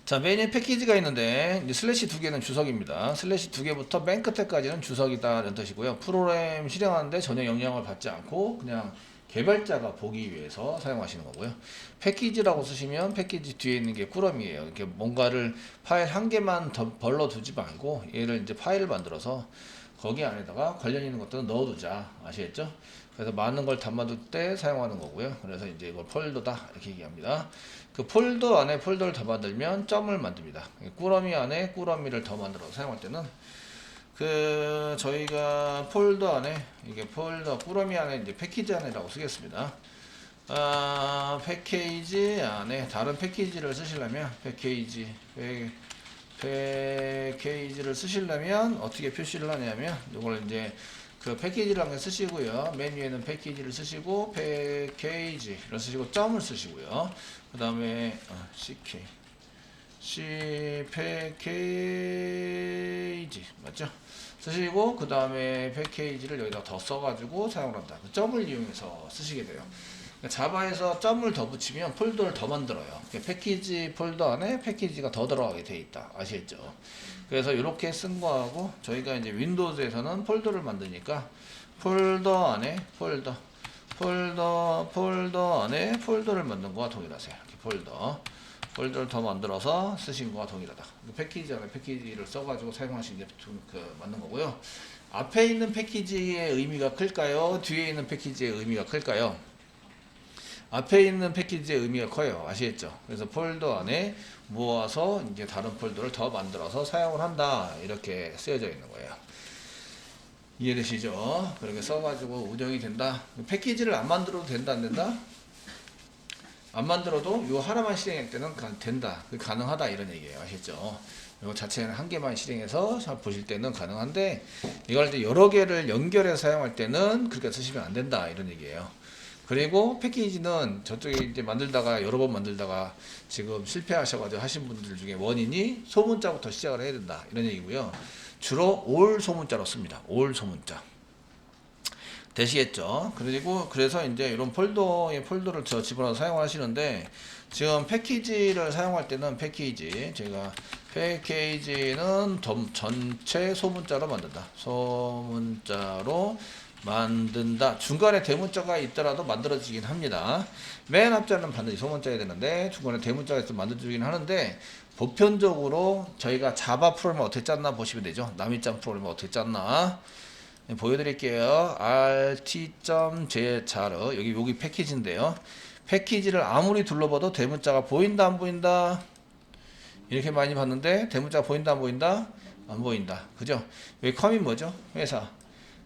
자, 메인에 패키지가 있는데 이제 슬래시 두 개는 주석입니다. 슬래시 두 개부터 맨 끝에까지는 주석이다라는 뜻이고요. 프로그램 실행하는데 전혀 영향을 받지 않고 그냥 개발자가 보기 위해서 사용하시는 거고요. 패키지라고 쓰시면 패키지 뒤에 있는 게 꾸러미예요. 이렇게 뭔가를 파일 한 개만 더 벌러 두지 말고 얘를 이제 파일을 만들어서 거기 안에다가 관련 있는 것들은 넣어두자. 아시겠죠? 그래서 많은 걸 담아둘 때 사용하는 거고요. 그래서 이제 이걸 폴더다 이렇게 얘기합니다. 그 폴더 안에 폴더를 더 만들면 점을 만듭니다. 꾸러미 안에 꾸러미를 더 만들어서 사용할 때는 그 저희가 폴더 안에 이게 폴더 꾸러미 안에 이제 패키지 안에라고 쓰겠습니다. 패키지 안에 다른 패키지를 쓰시려면 패키지를 쓰시려면 어떻게 표시를 하냐면 이걸 이제 그 패키지라는 게 쓰시고요. 메뉴에는 패키지를 쓰시고 패키지를 쓰시고 점을 쓰시고요. 그 다음에 CK C 패키지 맞죠? 쓰시고 그 다음에 패키지를 여기다 더 써가지고 사용을 한다. 그 점을 이용해서 쓰시게 돼요. 자바에서 점을 더 붙이면 폴더를 더 만들어요. 패키지 폴더 안에 패키지가 더 들어가게 돼 있다. 아시겠죠? 그래서 이렇게 쓴 거하고 저희가 이제 윈도우즈에서는 폴더를 만드니까 폴더 안에 폴더 안에 폴더를 만든 거와 동일하세요. 이렇게 폴더를 더 만들어서 쓰신 거와 동일하다. 패키지 안에 패키지를 써가지고 사용하신 게 맞는 거고요. 앞에 있는 패키지의 의미가 클까요? 뒤에 있는 패키지의 의미가 클까요? 앞에 있는 패키지의 의미가 커요. 아시겠죠? 그래서 폴더 안에 모아서 이제 다른 폴더를 더 만들어서 사용을 한다. 이렇게 쓰여져 있는 거예요. 이해되시죠? 그렇게 써가지고 운영이 된다. 패키지를 안 만들어도 된다, 안 된다? 안 만들어도 이 하나만 실행할 때는 된다. 가능하다. 이런 얘기예요. 아시겠죠? 이거 자체는 한 개만 실행해서 보실 때는 가능한데 이걸 이제 여러 개를 연결해서 사용할 때는 그렇게 쓰시면 안 된다. 이런 얘기예요. 그리고 패키지는 저쪽에 이제 만들다가 여러 번 만들다가 지금 실패하셔가지고 하신 분들 중에 원인이 소문자부터 시작을 해야 된다 이런 얘기고요. 주로 올 소문자로 씁니다. 올 소문자 되시겠죠? 그리고 그래서 이제 이런 폴더를 저 집어넣어서 사용하시는데 지금 패키지를 사용할 때는 제가 패키지는 전체 소문자로 만든다. 소문자로 만든다. 중간에 대문자가 있더라도 만들어지긴 합니다. 맨 앞자는 반드시 소문자여야 되는데 중간에 대문자가 있으면 만들어지긴 하는데 보편적으로 저희가 자바 프로그램을 어떻게 짰나 보시면 되죠. 남이짱 프로그램을 어떻게 짰나 보여드릴게요. rt.j자르 여기 패키지인데요. 패키지를 아무리 둘러봐도 대문자가 보인다 안 보인다? 이렇게 많이 봤는데 대문자가 보인다 안 보인다? 안 보인다. 그죠? 여기 컴이 뭐죠?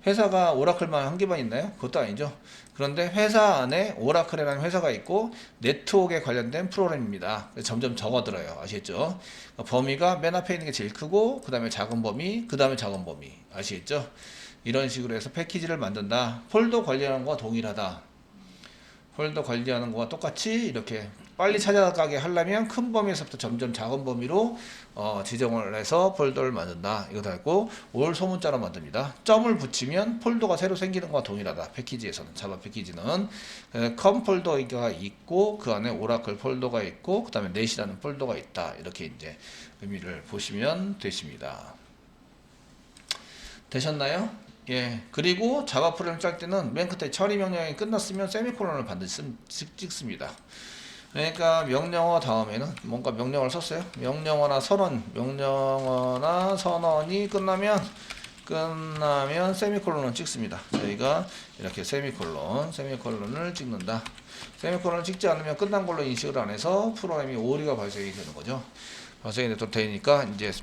회사가 오라클만 한 개만 있나요? 그것도 아니죠. 그런데 회사 안에 오라클이라는 회사가 있고 네트워크에 관련된 프로그램입니다. 점점 적어들어요. 아시겠죠? 범위가 맨 앞에 있는 게 제일 크고 그 다음에 작은 범위, 그 다음에 작은 범위. 아시겠죠? 이런 식으로 해서 패키지를 만든다. 폴더 관리하는 거와 동일하다. 폴더 관리하는 거와 똑같이 이렇게 빨리 찾아가게 하려면 큰 범위에서부터 점점 작은 범위로 지정을 해서 폴더를 만든다. 이거 다 했고 올 소문자로 만듭니다. 점을 붙이면 폴더가 새로 생기는 거와 동일하다. 패키지에서는 자바 패키지는 컴 폴더가 있고 그 안에 오라클 폴더가 있고 그 다음에 넷이라는 폴더가 있다. 이렇게 이제 의미를 보시면 되십니다. 되셨나요? 예. 그리고 자바 프로그램 짤 때는 맨 끝에 처리 명령이 끝났으면 세미콜론을 반드시 찍습니다. 그러니까 명령어 다음에는 뭔가 명령어를 썼어요. 명령어나 선언이 끝나면 세미콜론을 찍습니다. 저희가 이렇게 세미콜론을 찍는다. 세미콜론을 찍지 않으면 끝난 걸로 인식을 안 해서 프로그램이 오류가 발생이 되는 거죠. 발생이 되니까 이제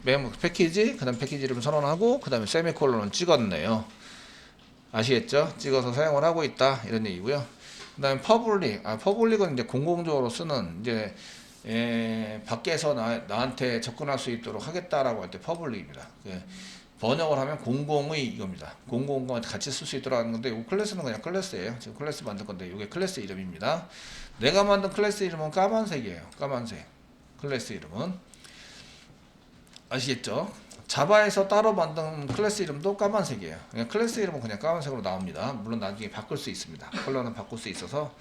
패키지, 그 다음 패키지 이름 선언하고 그 다음에 세미콜론을 찍었네요. 아시겠죠? 찍어서 사용을 하고 있다 이런 얘기고요. 그 다음에 퍼블릭은 이제 공공적으로 쓰는 이제 밖에서 나한테 접근할 수 있도록 하겠다라고 할 때 퍼블릭입니다. 번역을 하면 공공의 이겁니다. 공공과 같이 쓸 수 있도록 하는 건데 이 클래스는 그냥 클래스예요. 지금 클래스 만들 건데 이게 클래스 이름입니다. 내가 만든 클래스 이름은 까만색이에요. 까만색 클래스 이름은 아시겠죠? 자바에서 따로 만든 클래스 이름도 까만색이에요. 그냥 클래스 이름은 그냥 까만색으로 나옵니다. 물론 나중에 바꿀 수 있습니다. 컬러는 바꿀 수 있어서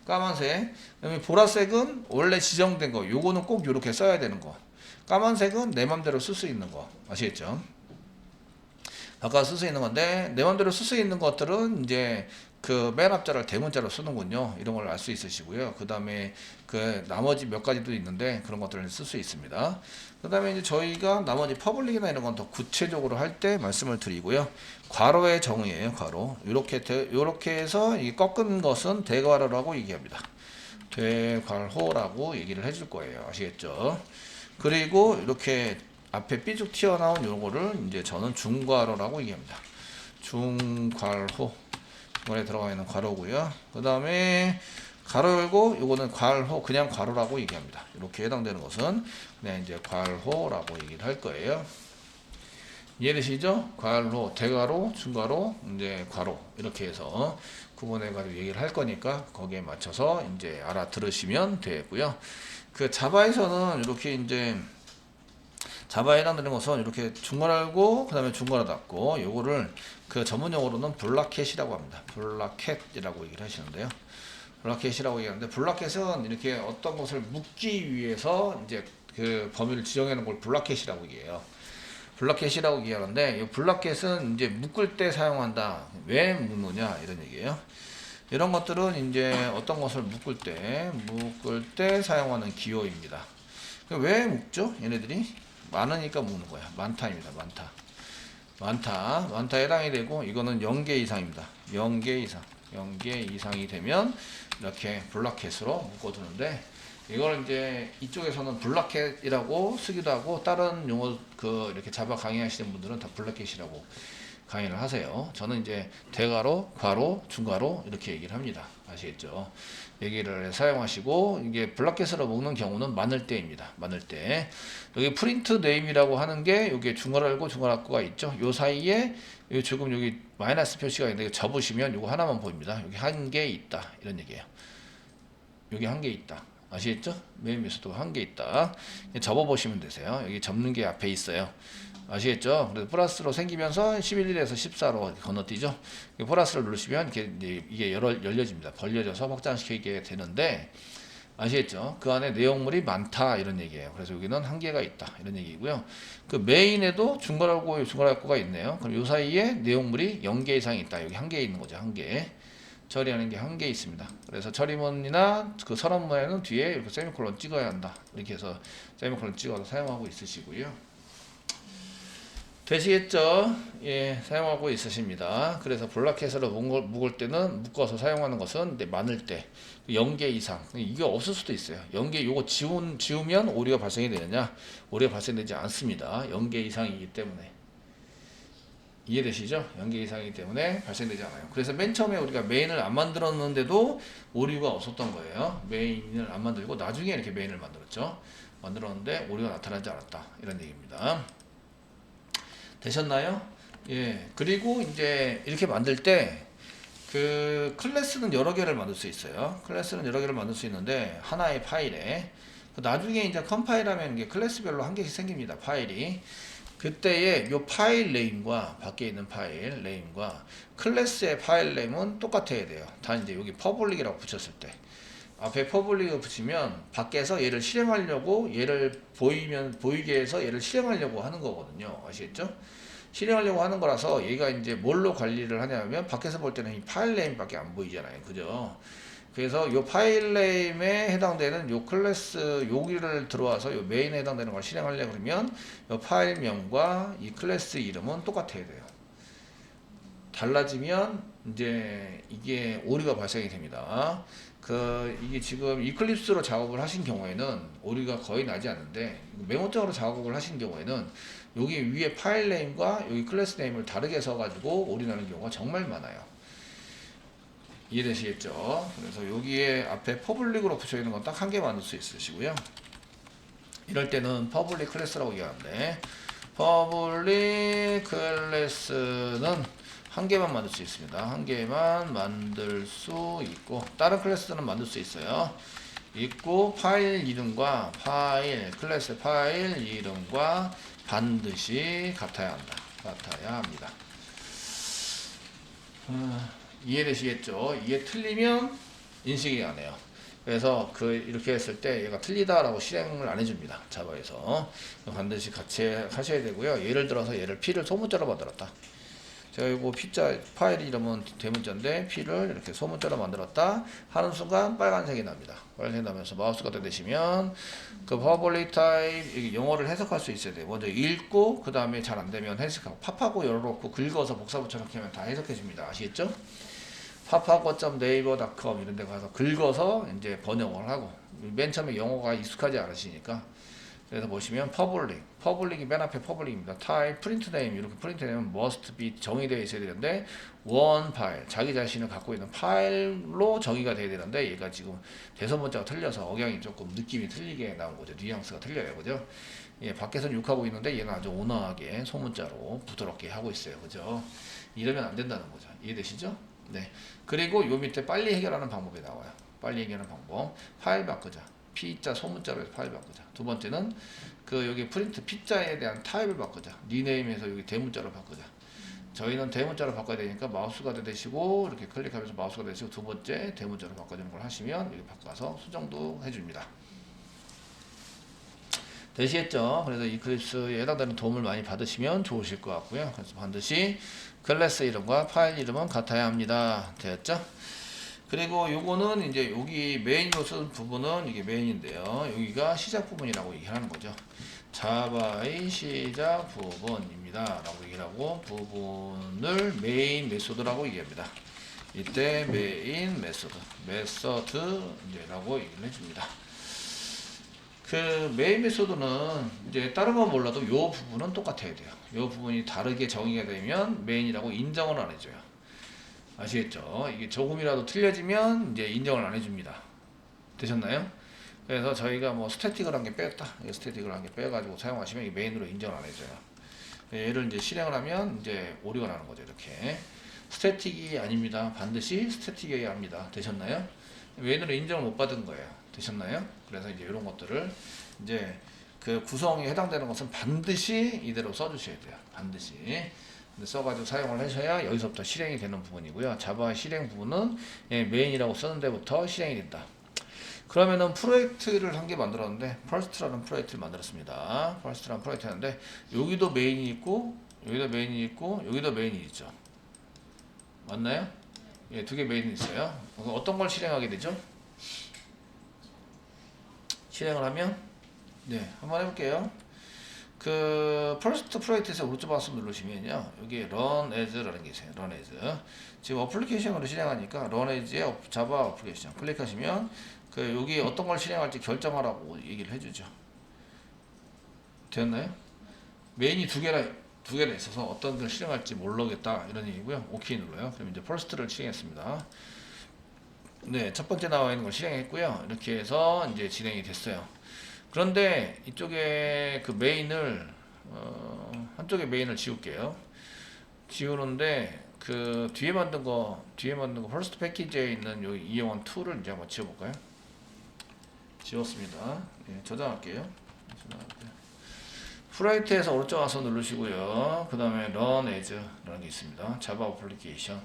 까만색. 그다음에 보라색은 원래 지정된 거. 요거는 꼭 이렇게 써야 되는 거. 까만색은 내 맘대로 쓸 수 있는 거 아시겠죠? 바꿔 쓸 수 있는 건데 내 맘대로 쓸 수 있는 것들은 이제 그 맨 앞자를 대문자로 쓰는군요. 이런 걸 알 수 있으시고요. 그 다음에 그 나머지 몇 가지도 있는데 그런 것들을 쓸 수 있습니다. 그 다음에 이제 저희가 나머지 퍼블릭이나 이런 건 더 구체적으로 할 때 말씀을 드리고요. 괄호의 정의예요. 괄호. 요렇게 해서 이 꺾은 것은 대괄호라고 얘기합니다. 대괄호라고 얘기를 해줄 거예요. 아시겠죠? 그리고 이렇게 앞에 삐죽 튀어나온 요거를 이제 저는 중괄호라고 얘기합니다. 중괄호. 이번에 들어가 있는 괄호고요. 그 다음에 가로 열고 요거는 괄호, 그냥 괄호라고 얘기합니다. 이렇게 해당되는 것은 그냥 이제 괄호라고 얘기를 할 거예요. 이해되시죠? 괄호, 대괄호, 중괄호, 이제 괄호 이렇게 해서 구분해 가지고 얘기를 할 거니까 거기에 맞춰서 이제 알아들으시면 되고요. 그 자바에서는 이렇게 이제 자바에 해당되는 것은 이렇게 중괄호고 그 다음에 중괄호 닫고 요거를 그 전문 용어로는 블라켓이라고 합니다. 블라켓이라고 얘기를 하시는데요. 블라켓이라고 얘기하는데 블라켓은 이렇게 어떤 것을 묶기 위해서 이제 그 범위를 지정해 놓은 걸 블라켓이라고 얘기해요. 블라켓이라고 얘기하는데 이 블라켓은 이제 묶을 때 사용한다. 왜 묶느냐 이런 얘기예요. 이런 것들은 이제 어떤 것을 묶을 때 사용하는 기호입니다. 왜 묶죠? 얘네들이 많으니까 묶는 거야. 많다입니다. 많다에 해당이 되고 이거는 0개 이상입니다. 0개 이상이 되면 이렇게 블라켓으로 묶어두는데 이걸 이제 이쪽에서는 블라켓이라고 쓰기도 하고 다른 용어 이렇게 자바 강의하시는 분들은 다 블라켓이라고 강의를 하세요. 저는 이제 대괄호, 괄호, 중괄호 이렇게 얘기를 합니다. 아시겠죠? 얘기를 사용하시고 이게 블라켓으로 묶는 경우는 많을 때입니다. 많을 때 여기 프린트 네임이라고 하는 게 여기 중괄호고 중괄호가 있죠. 요 사이에 지금 여기 마이너스 표시가 있는데 접으시면 요거 하나만 보입니다. 여기 한 개 있다 이런 얘기예요. 여기 한 개 있다. 아시겠죠? 메인 메소드가 한 개 있다. 접어 보시면 되세요. 여기 접는 게 앞에 있어요. 아시겠죠? 그래서 플러스로 생기면서 11에서 14로 건너뛰죠. 플러스를 누르시면 이게 열려집니다. 벌려져서 확장시키게 되는데 아시겠죠? 그 안에 내용물이 많다 이런 얘기예요. 그래서 여기는 한 개가 있다 이런 얘기고요. 그 메인에도 중괄호고 중괄호가 있네요. 그럼 이 사이에 내용물이 0개 이상이 있다. 여기 한 개 있는 거죠. 한 개. 처리하는 게 한 개 있습니다. 그래서 처리문이나 그 선언문에는 뒤에 이렇게 세미콜론 찍어야 한다. 이렇게 해서 세미콜론 찍어서 사용하고 있으시고요. 되시겠죠? 예, 사용하고 있으십니다. 그래서 블라켓으로 묶을 때는 묶어서 사용하는 것은 많을 때 0개 이상 이게 없을 수도 있어요. 0개 요거 지우면 오류가 발생이 되느냐? 오류가 발생되지 않습니다. 0개 이상이기 때문에 이해되시죠? 0개 이상이기 때문에 발생되지 않아요. 그래서 맨 처음에 우리가 메인을 안 만들었는데도 오류가 없었던 거예요. 메인을 안 만들고 나중에 이렇게 메인을 만들었는데 오류가 나타나지 않았다 이런 얘기입니다. 되셨나요? 예. 그리고 이제 이렇게 만들 때 그 클래스는 여러 개를 만들 수 있어요. 클래스는 여러 개를 만들 수 있는데 하나의 파일에 나중에 이제 컴파일하면 이게 클래스별로 한 개씩 생깁니다. 파일이. 그때의 요 파일 네임과 밖에 있는 파일 네임과 클래스의 파일 네임은 똑같아야 돼요. 단 이제 여기 퍼블릭이라고 붙였을 때 앞에 퍼블릭을 붙이면 밖에서 얘를 실행하려고 얘를 보이게 해서 얘를 실행하려고 하는 거거든요. 아시겠죠? 실행하려고 하는 거라서 얘가 이제 뭘로 관리를 하냐면 밖에서 볼 때는 이 파일 네임밖에 안 보이잖아요. 그죠? 그래서 이 파일 네임에 해당되는 요 클래스 여기를 들어와서 요 메인에 해당되는 걸 실행하려고 그러면 요 파일명과 이 클래스 이름은 똑같아야 돼요. 달라지면 이제 이게 오류가 발생이 됩니다. 이게 지금 이클립스로 작업을 하신 경우에는 오류가 거의 나지 않는데 메모장으로 작업을 하신 경우에는 여기 위에 파일 네임과 여기 클래스 네임을 다르게 써가지고 오류 나는 경우가 정말 많아요. 이해되시겠죠? 그래서 여기에 앞에 퍼블릭으로 붙여 있는 건 딱 한 개 만들 수 있으시고요. 이럴 때는 퍼블릭 클래스라고 얘기하는데 퍼블릭 클래스는 한 개만 만들 수 있습니다. 한 개만 만들 수 있고 다른 클래스는 만들 수 있어요. 있고 파일 이름과 클래스 파일 이름과 반드시 같아야 합니다. 이해되시겠죠? 이게 틀리면 인식이 안 해요. 그래서 이렇게 했을 때 얘가 틀리다라고 실행을 안 해줍니다. 자바에서. 반드시 같이 하셔야 되고요. 예를 들어서 얘를 P를 소문자로 만들었다. 제가 이거 P자 파일 이름은 대문자인데 P를 이렇게 소문자로 만들었다 하는 순간 빨간색이 납니다. 빨간색이 나면서 마우스가 되시면 그 퍼블릭 타입 영어를 해석할 수 있어야 돼요. 먼저 읽고 그 다음에 잘 안되면 해석하고 팝하고 열어놓고 긁어서 복사붙여넣기 하면 다 해석해 줍니다. 아시겠죠? 팝하고.naver.com 이런 데 가서 긁어서 이제 번역을 하고 맨 처음에 영어가 익숙하지 않으시니까 그래서 보시면 퍼블릭이 맨 앞에 퍼블릭입니다. 타입, 프린트 네임 이렇게 프린트 네임은 must be 정의되어 있어야 되는데 one 파일 자기 자신을 갖고 있는 파일로 정의가 돼야 되는데 얘가 지금 대소문자가 틀려서 억양이 조금 느낌이 틀리게 나온 거죠. 뉘앙스가 틀려요, 그죠? 예, 밖에서는 욕하고 있는데 얘는 아주 온화하게 소문자로 부드럽게 하고 있어요, 그죠? 이러면 안 된다는 거죠. 이해되시죠? 네. 그리고 요 밑에 빨리 해결하는 방법이 나와요. 빨리 해결하는 방법. 파일 바꾸자. P자 소문자로 해서 파일 바꾸자. 두 번째는 여기 프린트 P자에 대한 타입을 바꾸자. 리네임에서 여기 대문자로 바꾸자. 저희는 대문자로 바꿔야 되니까 마우스가 되시고 이렇게 클릭하면서 마우스가 되시고 두 번째 대문자로 바꿔주는 걸 하시면 여기 바꿔서 수정도 해줍니다. 되시겠죠? 그래서 이클립스에 해당되는 도움을 많이 받으시면 좋으실 것 같고요. 그래서 반드시 클래스 이름과 파일 이름은 같아야 합니다. 되었죠? 그리고 요거는 이제 여기 메인으로 쓰는 부분은 이게 메인인데요. 여기가 시작 부분이라고 얘기하는 거죠. 자바의 시작 부분입니다. 라고 얘기를 하고 부분을 메인 메소드라고 얘기합니다. 이때 메인 메서드라고 얘기를 해줍니다. 메인 메소드는 이제 다른 건 몰라도 요 부분은 똑같아야 돼요. 요 부분이 다르게 정의가 되면 메인이라고 인정을 안 해줘요. 아시겠죠? 이게 조금이라도 틀려지면 이제 인정을 안 해줍니다. 되셨나요? 그래서 저희가 뭐 스태틱을 한 개 뺐다. 스태틱을 한 개 빼가지고 사용하시면 이게 메인으로 인정을 안 해줘요. 얘를 이제 실행을 하면 이제 오류가 나는 거죠. 이렇게. 스태틱이 아닙니다. 반드시 스태틱이어야 합니다. 되셨나요? 메인으로 인정을 못 받은 거예요. 되셨나요? 그래서 이제 이런 것들을 이제 구성에 해당되는 것은 반드시 이대로 써주셔야 돼요. 반드시. 써가지고 사용을 하셔야 여기서부터 실행이 되는 부분이고요. 자바 실행 부분은 메인이라고 쓰는 데부터 실행이 된다. 그러면은 프로젝트를 한 개 만들었는데 퍼스트라는 프로젝트를 만들었습니다. 퍼스트라는 프로젝트 하는데 여기도 메인이 있고 여기도 메인이 있고 여기도 메인이 있죠. 맞나요? 예, 두 개 메인이 있어요. 어떤 걸 실행하게 되죠? 실행을 하면 한번 해볼게요. 퍼스트 프로젝트에서 오른쪽 마우스 누르시면요. 여기 run as라는 게 있어요. run as. 지금 어플리케이션으로 실행하니까 run as의 자바 어플리케이션 클릭하시면 여기 어떤 걸 실행할지 결정하라고 얘기를 해주죠. 되었나요? 메인이 두 개나 있어서 어떤 걸 실행할지 모르겠다 이런 얘기고요. OK 눌러요. 그럼 이제 퍼스트를 실행했습니다. 네, 첫 번째 나와 있는 걸 실행했고요. 이렇게 해서 이제 진행이 됐어요. 그런데 이쪽에 메인을 한쪽에 메인을 지울게요. 지우는데 뒤에 만든 거 퍼스트 패키지에 있는 여기 이용한 툴을 이제 한번 지워볼까요? 지웠습니다. 저장할게요. 프라이트에서 오른쪽 와서 누르시고요. 그 다음에 run as라는 게 있습니다. 자바 어플리케이션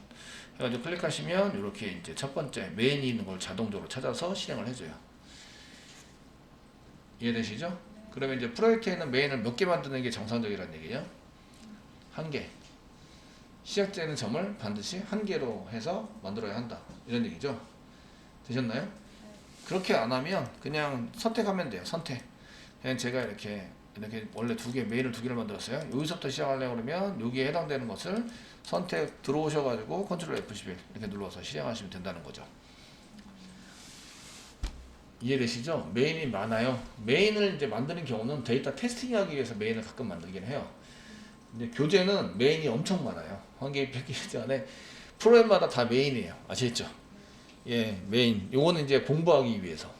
해가지고 클릭하시면 이렇게 이제 첫 번째 메인이 있는 걸 자동적으로 찾아서 실행을 해줘요. 이해되시죠? 그러면 이제 프로젝트에는 메인을 몇 개 만드는 게 정상적이라는 얘기예요. 한 개. 시작되는 점을 반드시 한 개로 해서 만들어야 한다. 이런 얘기죠. 되셨나요? 그렇게 안 하면 그냥 선택하면 돼요. 선택. 그냥 제가 이렇게 원래 메인을 두 개를 만들었어요. 여기서부터 시작하려고 그러면 여기에 해당되는 것을 선택 들어오셔가지고 컨트롤 F11 이렇게 눌러서 실행하시면 된다는 거죠. 이해되시죠? 메인이 많아요. 메인을 이제 만드는 경우는 데이터 테스팅하기 위해서 메인을 가끔 만들긴 해요. 근데 교재는 메인이 엄청 많아요. 한 개 패키지 안에 프로그램마다 다 메인이에요. 아시겠죠? 예, 메인. 요거는 이제 공부하기 위해서는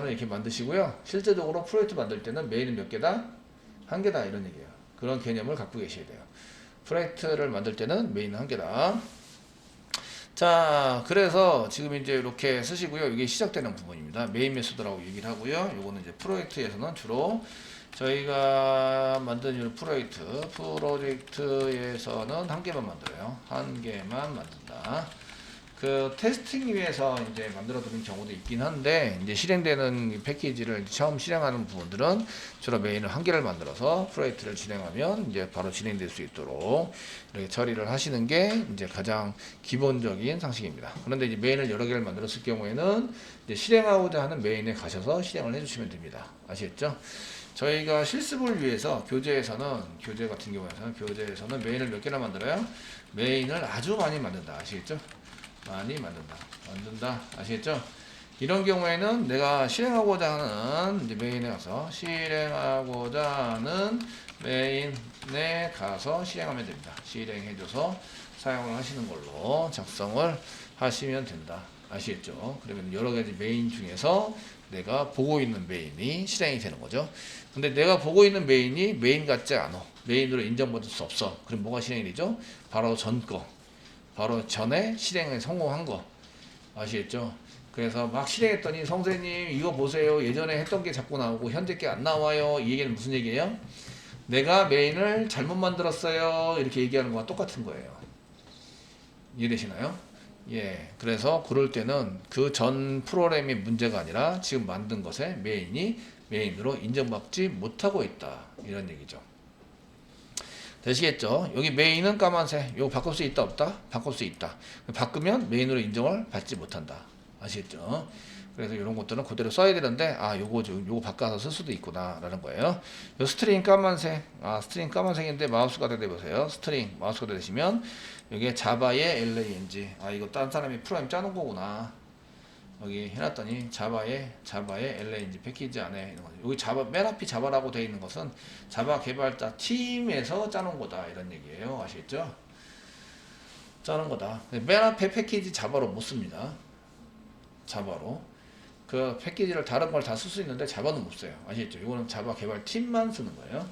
이렇게 만드시고요. 실제적으로 프로젝트 만들 때는 메인은 몇 개다? 한 개다 이런 얘기예요. 그런 개념을 갖고 계셔야 돼요. 프로젝트를 만들 때는 메인은 한 개다. 자, 그래서 지금 이제 이렇게 쓰시고요. 이게 시작되는 부분입니다. 메인 메소드라고 얘기를 하고요. 요거는 이제 프로젝트에서는 주로 저희가 만든 프로젝트에서는 한 개만 만들어요. 한 개만 만든다. 그 테스팅 위해서 이제 만들어 두는 경우도 있긴 한데, 이제 실행되는 패키지를 처음 실행하는 부분들은 주로 메인을 한 개를 만들어서 프로젝트를 진행하면 이제 바로 진행될 수 있도록 이렇게 처리를 하시는 게 이제 가장 기본적인 상식입니다. 그런데 이제 메인을 여러 개를 만들었을 경우에는 이제 실행하고자 하는 메인에 가셔서 실행을 해주시면 됩니다. 아시겠죠? 저희가 실습을 위해서 교재 같은 교재에서는 메인을 몇 개나 만들어요? 메인을 아주 많이 만든다. 아시겠죠? 많이 만든다. 아시겠죠? 이런 경우에는 내가 실행하고자 하는 이제 메인에 가서 메인에 가서 실행하면 됩니다. 실행해줘서 사용을 하시는 걸로 작성을 하시면 된다. 아시겠죠? 그러면 여러 가지 메인 중에서 내가 보고 있는 메인이 실행이 되는 거죠. 근데 내가 보고 있는 메인이 메인 같지 않아. 메인으로 인정받을 수 없어. 그럼 뭐가 실행이 되죠? 바로 바로 전에 실행에 성공한 거. 아시겠죠? 그래서 막 실행했더니 선생님 이거 보세요. 예전에 했던 게 자꾸 나오고 현재 게 안 나와요. 이 얘기는 무슨 얘기예요? 내가 메인을 잘못 만들었어요. 이렇게 얘기하는 거와 똑같은 거예요. 이해되시나요? 예. 그래서 그럴 때는 그 전 프로그램이 문제가 아니라 지금 만든 것에 메인으로 인정받지 못하고 있다. 이런 얘기죠. 되시겠죠? 여기 메인은 까만색. 이거 바꿀 수 있다 없다? 바꿀 수 있다. 바꾸면 메인으로 인정을 받지 못한다. 아시겠죠? 그래서 이런 것들은 그대로 써야 되는데 요거 바꿔서 쓸 수도 있구나 라는 거예요. 요 스트링 까만색. 스트링 까만색인데 마우스가 대보세요. 스트링 마우스가 대시면 여기에 자바의 lang. 이거 딴 사람이 프로그램 짜놓은 거구나. 여기 해놨더니 자바의 lang 패키지 안에 있는 거죠. 여기 자바 맨 앞이 자바라고 되어 있는 것은 자바 개발자 팀에서 짜놓은 거다 이런 얘기예요. 아시겠죠? 짜는 거다. 맨 앞에 패키지 자바로 못 씁니다. 자바로 그 패키지를 다른 걸 다 쓸 수 있는데 자바는 못 써요. 아시겠죠? 이거는 자바 개발 팀만 쓰는 거예요.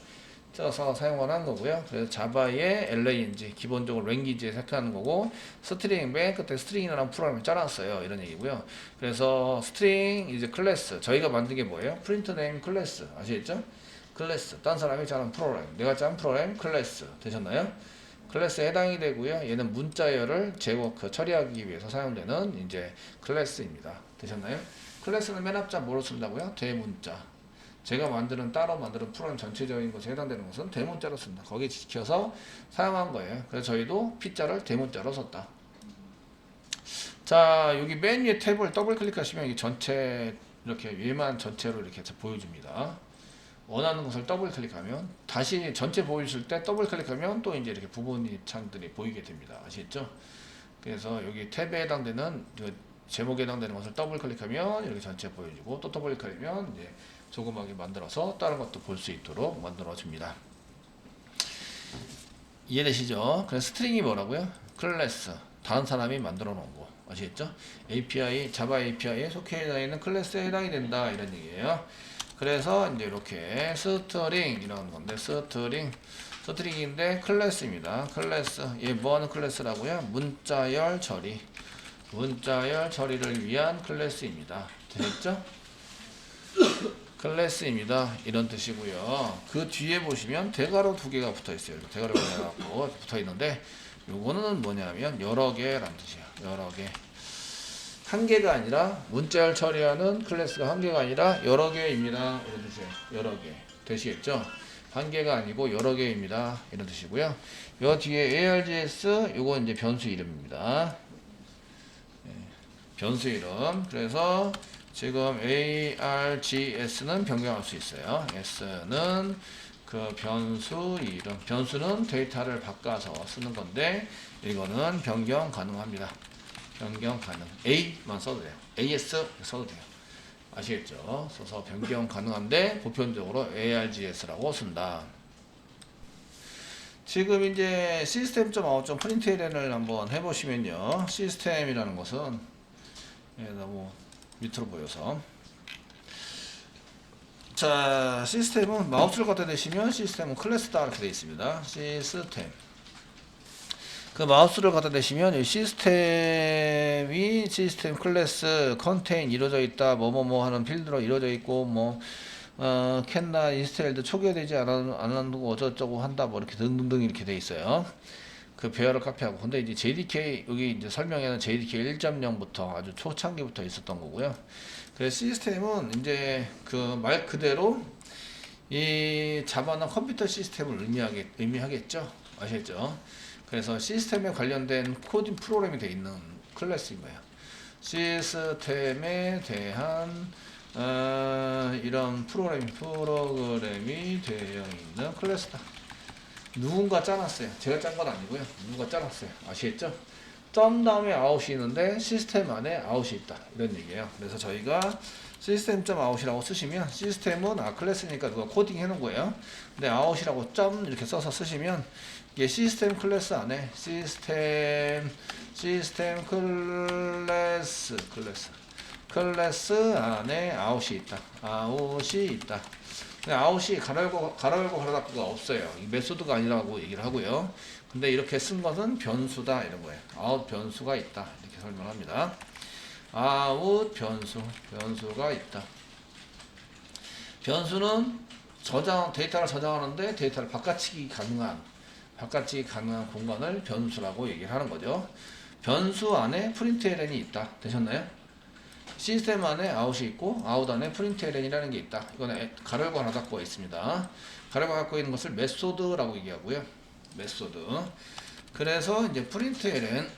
써서 사용을 한 거고요. 그래서 자바의 lang 기본적으로 랭귀지에 색하는 거고, 스트링 맨 끝에 스트링이라는 프로그램을 짜놨어요. 이런 얘기고요. 그래서 스트링 이제 클래스 저희가 만든 게 뭐예요? 프린트 네임 클래스. 아시겠죠? 클래스 딴 사람이 짜는 프로그램, 내가 짠 프로그램 클래스. 되셨나요? 클래스에 해당이 되고요. 얘는 문자열을 처리하기 위해서 사용되는 이제 클래스입니다. 되셨나요? 클래스는 맨 앞자 뭐로 쓴다고요? 대문자. 제가 따로 만드는 프로그램 전체적인 것에 해당되는 것은 대문자로 쓴다. 거기에 지켜서 사용한 거예요. 그래서 저희도 P자를 대문자로 썼다. 자, 여기 맨 위에 탭을 더블 클릭하시면 이 전체 이렇게 위에만 전체로 이렇게 보여줍니다. 원하는 것을 더블 클릭하면 다시 전체 보여줄 때 더블 클릭하면 또 이제 이렇게 부분 창들이 보이게 됩니다. 아시겠죠? 그래서 여기 탭에 해당되는 제목에 해당되는 것을 더블 클릭하면 이렇게 전체 보여주고, 또 더블 클릭하면 이제 조그맣게 만들어서 다른 것도 볼 수 있도록 만들어 줍니다. 이해되시죠? 그래서 스트링이 뭐라고요? 클래스. 다른 사람이 만들어 놓은 거. 아시겠죠? API, 자바 API에 속해 있는 클래스에 해당이 된다. 이런 얘기예요. 그래서 이제 이렇게 스트링 이런 건데, 스트링인데 클래스입니다. 클래스. 얘 뭐하는 클래스라고요? 문자열 처리를 위한 클래스입니다. 되셨죠? 클래스입니다. 이런 뜻이고요. 그 뒤에 보시면 대괄호 2개가 붙어 있어요. 대괄호 2개가 붙어 있는데, 요거는 뭐냐면 여러 개라는 뜻이에요. 여러 개. 한 개가 아니라 문자열 처리하는 클래스가 한 개가 아니라 여러 개입니다. 이런 뜻이에요. 여러 개. 되시겠죠? 한 개가 아니고 여러 개입니다. 이런 뜻이고요. 요 뒤에 ARGS 요거 이제 변수 이름입니다. 변수 이름. 그래서 지금 ARGS는 변경할 수 있어요. S는 그 변수 이름. 변수는 데이터를 바꿔서 쓰는 건데, 이거는 변경 가능합니다. 변경 가능. A만 써도 돼요. AS 써도 돼요. 아시겠죠? 써서 변경 가능한데 보편적으로 ARGS라고 쓴다. 지금 이제 시스템.out 프린트LN을 한번 해보시면요. 시스템이라는 것은 너무 밑으로 보여서, 자, 시스템은 마우스를 갖다 대시면 시스템은 클래스다 이렇게 되어 있습니다. 시스템. 그 마우스를 갖다 대시면 이 시스템이 시스템 클래스 컨테인 이루어져 있다. 뭐뭐뭐 하는 필드로 이루어져 있고, 캔나 인스테일드 초기화되지 않았고 어쩌고저쩌고 한다. 뭐 이렇게 등등등 이렇게 되어 있어요. 그 배열을 카피하고. 근데 이제 JDK 여기 이제 설명에는 JDK 1.0부터 아주 초창기부터 있었던 거고요. 그래서 시스템은 이제 그 말 그대로 이 자바는 컴퓨터 시스템을 의미하겠죠. 아시겠죠? 그래서 시스템에 관련된 코딩 프로그램이 되어 있는 클래스인 거예요. 시스템에 대한 이런 프로그램이 되어 있는 클래스다. 누군가 짜놨어요. 제가 짠 건 아니고요. 누군가 짜놨어요. 아시겠죠? 점 다음에 아웃이 있는데 시스템 안에 아웃이 있다. 이런 얘기예요. 그래서 저희가 시스템.out이라고 쓰시면 시스템은 클래스니까 누가 코딩 해놓은 거예요. 근데 out이라고 점 이렇게 써서 쓰시면 이게 시스템 클래스 안에 시스템 클래스 안에 out이 있다. out이 있다. 근데 out이 가로 열고 가로 닫고가 없어요. 이 메소드가 아니라고 얘기를 하고요. 근데 이렇게 쓴 것은 변수다 이런 거예요. out 변수가 있다 이렇게 설명합니다. out 변수가 있다. 변수는 데이터를 저장하는데 데이터를 바꿔치기 가능한 공간을 변수라고 얘기를 하는 거죠. 변수 안에 println이 있다. 되셨나요? 시스템 안에 out이 있고 out 안에 println이라는 게 있다. 이거는 가로 열고 하나 닫고가 있습니다. 가로 열고 닫고 있는 것을 메소드라고 얘기하고요. 메소드. 그래서 이제 println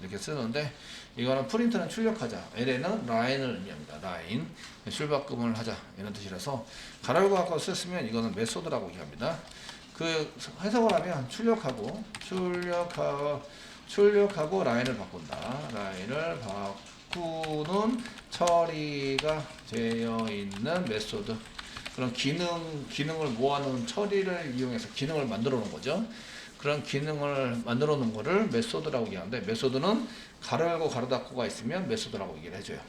이렇게 쓰는데 이거는 프린트는 출력하자. ln은 라인을 의미합니다. 라인. 출바꿈을 하자. 이런 뜻이라서 가로 열고 닫고 썼으면 이거는 메소드라고 얘기합니다. 그 해석을 하면 출력하고 라인을 바꾼다. 라인을 바꾸는 처리가 되어 있는 메소드. 그런 기능을 모아놓은 처리를 이용해서 기능을 만들어 놓은 거죠. 그런 기능을 만들어 놓은 거를 메소드라고 얘기하는데, 메소드는 가로 열고 가로 닫고가 있으면 메소드라고 얘기를 해줘요.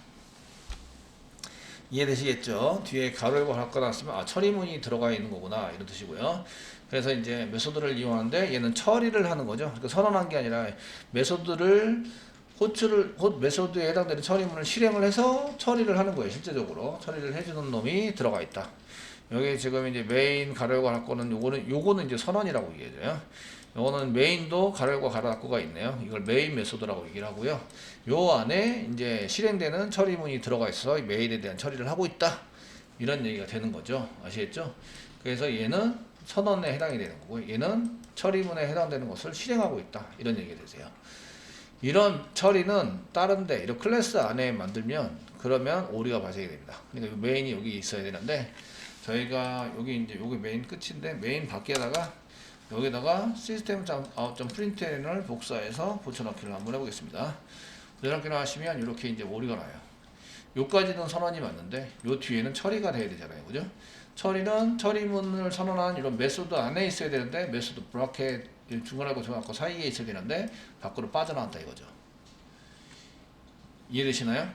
이해되시겠죠? 뒤에 가로 열고 가로 닫았으면 처리문이 들어가 있는 거구나 이런 뜻이고요. 그래서 이제 메소드를 이용하는데 얘는 처리를 하는 거죠. 그러니까 선언한 게 아니라 메소드를 메소드에 해당되는 처리문을 실행을 해서 처리를 하는 거예요. 실제적으로 처리를 해주는 놈이 들어가 있다. 여기 지금 이제 메인 가로 열고 가로 닫고는 요거는 이제 선언이라고 얘기해줘요. 요거는 메인도 가로 열고 가로 닫고가 있네요. 이걸 메인 메소드라고 얘기를 하고요. 요 안에 이제 실행되는 처리문이 들어가 있어서 메인에 대한 처리를 하고 있다. 이런 얘기가 되는 거죠. 아시겠죠? 그래서 얘는 선언에 해당이 되는 거고, 얘는 처리문에 해당되는 것을 실행하고 있다. 이런 얘기가 되세요. 이런 처리는 다른데 이런 클래스 안에 만들면 그러면 오류가 발생이 됩니다. 그러니까 메인이 여기 있어야 되는데, 저희가 여기 메인 끝인데 메인 밖에다가 여기다가 system.out.println을 복사해서 붙여넣기를 한번 해보겠습니다. 붙여넣기를 하시면 이렇게 이제 오류가 나요. 요까지는 선언이 맞는데 요 뒤에는 처리가 돼야 되잖아요. 그죠? 처리는 처리문을 선언한 이런 메소드 안에 있어야 되는데, 메소드 브라켓 중간하고 중간하고 사이에 있어야 되는데 밖으로 빠져나왔다 이거죠. 이해되시나요?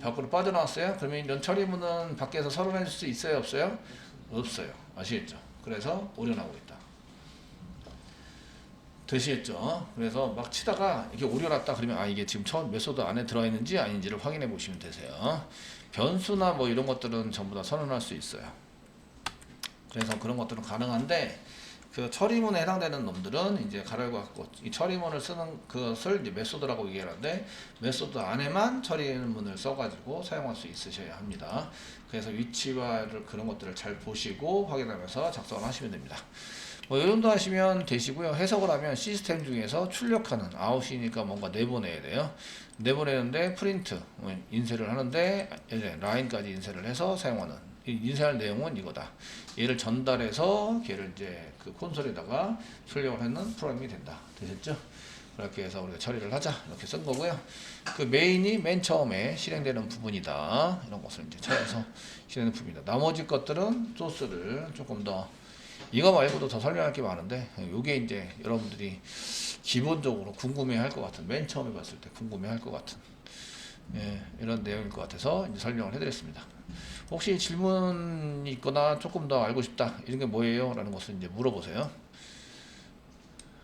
밖으로 빠져나왔어요? 그러면 이런 처리문은 밖에서 선언해 줄 수 있어요? 없어요? 없어요. 아시겠죠? 그래서 오류 나오고 있다. 되시겠죠? 그래서 막 치다가 이게 오류 났다 그러면 이게 지금 처음 메소드 안에 들어있는지 아닌지를 확인해 보시면 되세요. 변수나 뭐 이런 것들은 전부 다 선언할 수 있어요. 그래서 그런 것들은 가능한데, 그 처리문에 해당되는 놈들은 이제 가로 열고 닫고 이 처리문을 쓰는 그것을 이제 메소드라고 얘기하는데, 메소드 안에만 처리문을 써가지고 사용할 수 있으셔야 합니다. 그래서 위치와 그런 것들을 잘 보시고 확인하면서 작성을 하시면 됩니다. 뭐 이 정도 하시면 되시고요. 해석을 하면 시스템 중에서 출력하는 아웃이니까 뭔가 내보내야 돼요. 내보내는데 프린트 인쇄를 하는데 라인까지 인쇄를 해서 사용하는, 인쇄할 내용은 이거다. 얘를 전달해서 걔를 이제 그 콘솔에다가 출력을 하는 프로그램이 된다. 되셨죠? 그렇게 해서 우리가 처리를 하자 이렇게 쓴 거고요. 그 메인이 맨 처음에 실행되는 부분이다. 이런 것을 이제 찾아서 실행되는 부분이다. 나머지 것들은 소스를 조금 더, 이거 말고도 더 설명할 게 많은데 요게 이제 여러분들이 기본적으로 궁금해할 것 같은, 맨 처음에 봤을 때 궁금해할 것 같은 이런 내용일 것 같아서 이제 설명을 해드렸습니다. 혹시 질문이 있거나 조금 더 알고 싶다 이런 게 뭐예요? 라는 것을 이제 물어보세요.